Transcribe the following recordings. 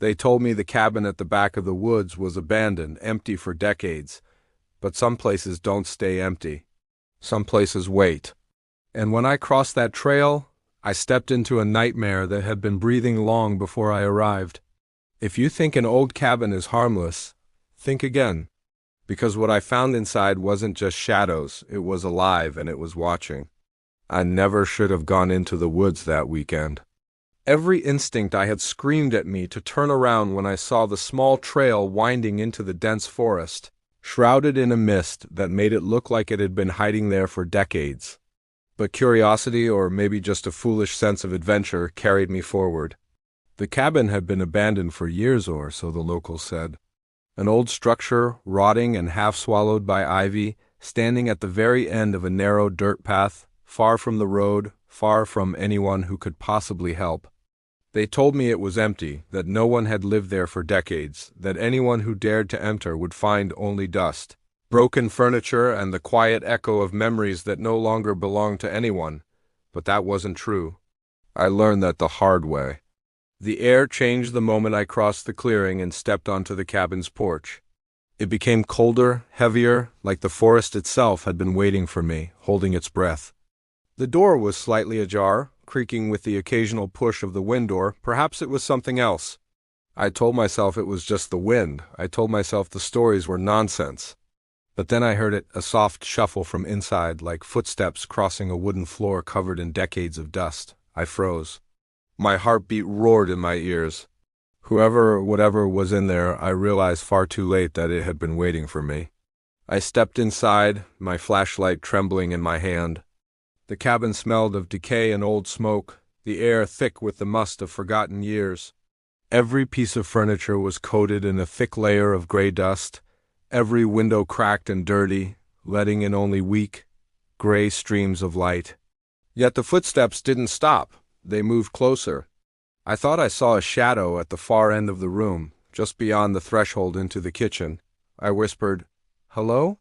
They told me the cabin at the back of the woods was abandoned, empty for decades. But some places don't stay empty. Some places wait. And when I crossed that trail, I stepped into a nightmare that had been breathing long before I arrived. If you think an old cabin is harmless, think again. Because what I found inside wasn't just shadows, it was alive and it was watching. I never should have gone into the woods that weekend. Every instinct I had screamed at me to turn around when I saw the small trail winding into the dense forest, shrouded in a mist that made it look like it had been hiding there for decades. But curiosity, or maybe just a foolish sense of adventure, carried me forward. The cabin had been abandoned for years, or so the locals said. An old structure, rotting and half swallowed by ivy, standing at the very end of a narrow dirt path, far from the road, far from anyone who could possibly help. They told me it was empty, that no one had lived there for decades, that anyone who dared to enter would find only dust, broken furniture, and the quiet echo of memories that no longer belonged to anyone. But that wasn't true. I learned that the hard way. The air changed the moment I crossed the clearing and stepped onto the cabin's porch. It became colder, heavier, like the forest itself had been waiting for me, holding its breath. The door was slightly ajar, creaking with the occasional push of the wind door. Perhaps it was something else. I told myself it was just the wind. I told myself the stories were nonsense. But then I heard it, a soft shuffle from inside, like footsteps crossing a wooden floor covered in decades of dust. I froze. My heartbeat roared in my ears. Whoever or whatever was in there, I realized far too late that it had been waiting for me. I stepped inside, my flashlight trembling in my hand. The cabin smelled of decay and old smoke, the air thick with the must of forgotten years. Every piece of furniture was coated in a thick layer of gray dust, every window cracked and dirty, letting in only weak, gray streams of light. Yet the footsteps didn't stop. They moved closer. I thought I saw a shadow at the far end of the room, just beyond the threshold into the kitchen. I whispered, "Hello?"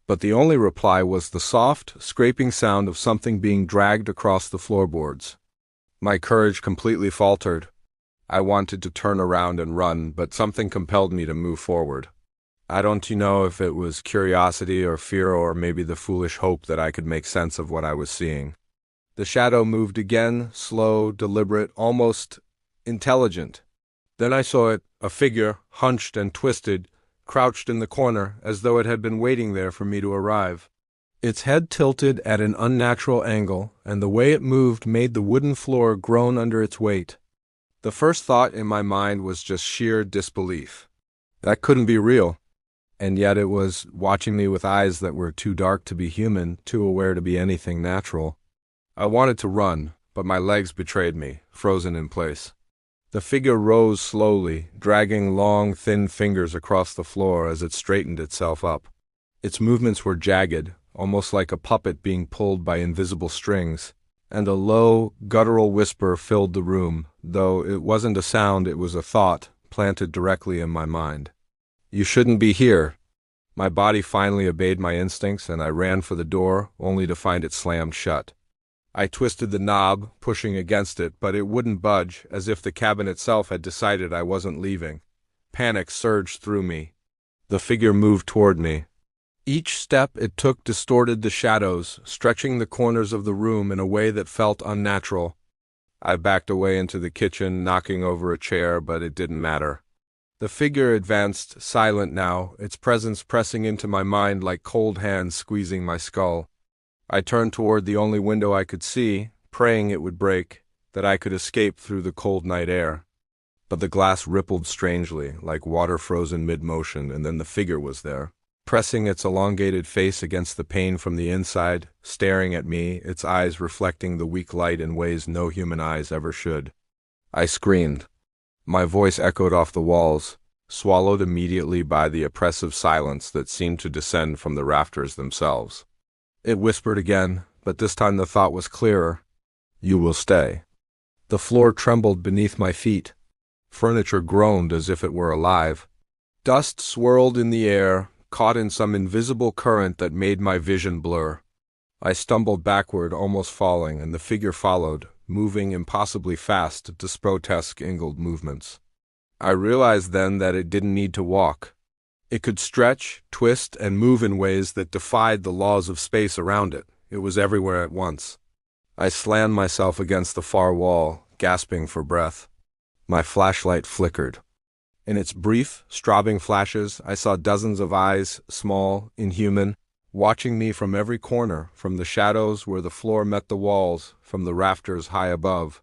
But the only reply was the soft, scraping sound of something being dragged across the floorboards. My courage completely faltered. I wanted to turn around and run, but something compelled me to move forward. I don't know if it was curiosity or fear or maybe the foolish hope that I could make sense of what I was seeing. The shadow moved again, slow, deliberate, almost intelligent. Then I saw it, a figure, hunched and twisted, crouched in the corner, as though it had been waiting there for me to arrive. Its head tilted at an unnatural angle, and the way it moved made the wooden floor groan under its weight. The first thought in my mind was just sheer disbelief. That couldn't be real. And yet it was watching me with eyes that were too dark to be human, too aware to be anything natural. I wanted to run, but my legs betrayed me, frozen in place. The figure rose slowly, dragging long, thin fingers across the floor as it straightened itself up. Its movements were jagged, almost like a puppet being pulled by invisible strings, and a low, guttural whisper filled the room, though it wasn't a sound, it was a thought, planted directly in my mind. "You shouldn't be here." My body finally obeyed my instincts, and I ran for the door, only to find it slammed shut. I twisted the knob, pushing against it, but it wouldn't budge, as if the cabin itself had decided I wasn't leaving. Panic surged through me. The figure moved toward me. Each step it took distorted the shadows, stretching the corners of the room in a way that felt unnatural. I backed away into the kitchen, knocking over a chair, but it didn't matter. The figure advanced, silent now, its presence pressing into my mind like cold hands squeezing my skull. I turned toward the only window I could see, praying it would break, that I could escape through the cold night air. But the glass rippled strangely, like water frozen mid-motion, and then the figure was there, pressing its elongated face against the pane from the inside, staring at me, its eyes reflecting the weak light in ways no human eyes ever should. I screamed. My voice echoed off the walls, swallowed immediately by the oppressive silence that seemed to descend from the rafters themselves. It whispered again, but this time the thought was clearer. "You will stay." The floor trembled beneath my feet. Furniture groaned as if it were alive. Dust swirled in the air, caught in some invisible current that made my vision blur. I stumbled backward, almost falling, and the figure followed, moving impossibly fast to grotesque angled movements. I realized then that it didn't need to walk. It could stretch, twist, and move in ways that defied the laws of space around it. It was everywhere at once. I slammed myself against the far wall, gasping for breath. My flashlight flickered. In its brief, strobing flashes, I saw dozens of eyes, small, inhuman, watching me from every corner, from the shadows where the floor met the walls, from the rafters high above.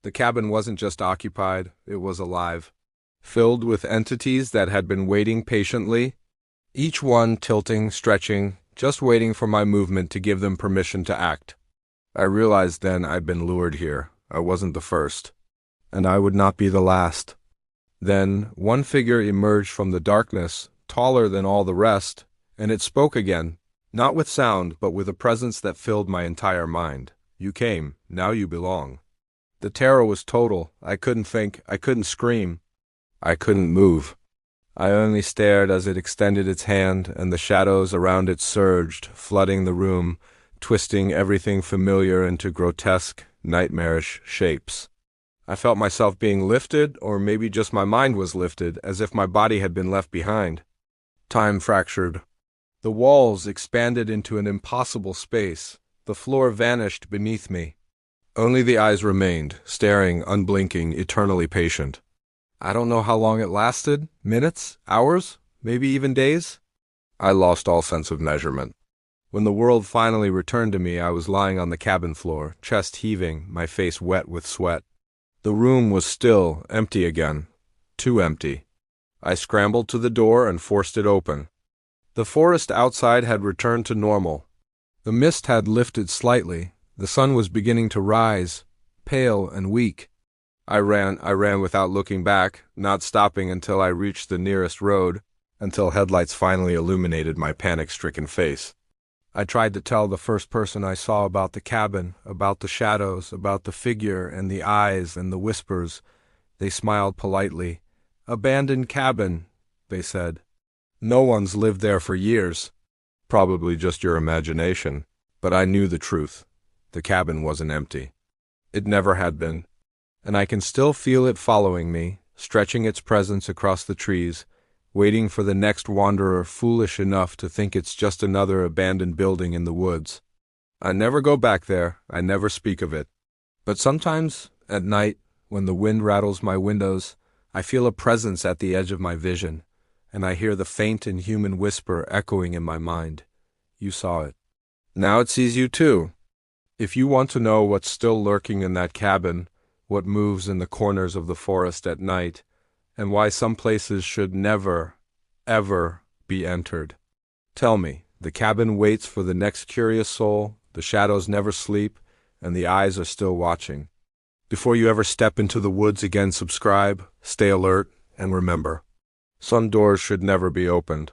The cabin wasn't just occupied, it was alive, filled with entities that had been waiting patiently, each one tilting, stretching, just waiting for my movement to give them permission to act. I realized then I'd been lured here. I wasn't the first, and I would not be the last. Then one figure emerged from the darkness, taller than all the rest, and it spoke again, not with sound, but with a presence that filled my entire mind. You came, now you belong. The terror was total. I couldn't think, I couldn't scream, I couldn't move. I only stared as it extended its hand, and the shadows around it surged, flooding the room, twisting everything familiar into grotesque, nightmarish shapes. I felt myself being lifted, or maybe just my mind was lifted, as if my body had been left behind. Time fractured. The walls expanded into an impossible space. The floor vanished beneath me. Only the eyes remained, staring, unblinking, eternally patient. I don't know how long it lasted. Minutes? Hours? Maybe even days? I lost all sense of measurement. When the world finally returned to me, I was lying on the cabin floor, chest heaving, my face wet with sweat. The room was still, empty again. Too empty. I scrambled to the door and forced it open. The forest outside had returned to normal. The mist had lifted slightly. The sun was beginning to rise, pale and weak. I ran without looking back, not stopping until I reached the nearest road, until headlights finally illuminated my panic-stricken face. I tried to tell the first person I saw about the cabin, about the shadows, about the figure and the eyes and the whispers. They smiled politely. "Abandoned cabin," they said. "No one's lived there for years." Probably just your imagination. But I knew the truth. The cabin wasn't empty. It never had been. And I can still feel it following me, stretching its presence across the trees, waiting for the next wanderer foolish enough to think it's just another abandoned building in the woods. I never go back there, I never speak of it. But sometimes, at night, when the wind rattles my windows, I feel a presence at the edge of my vision, and I hear the faint inhuman whisper echoing in my mind. You saw it. Now it sees you too. If you want to know what's still lurking in that cabin, what moves in the corners of the forest at night, and why some places should never, ever be entered, tell me. The cabin waits for the next curious soul, the shadows never sleep, and the eyes are still watching. Before you ever step into the woods again, subscribe, stay alert, and remember, some doors should never be opened.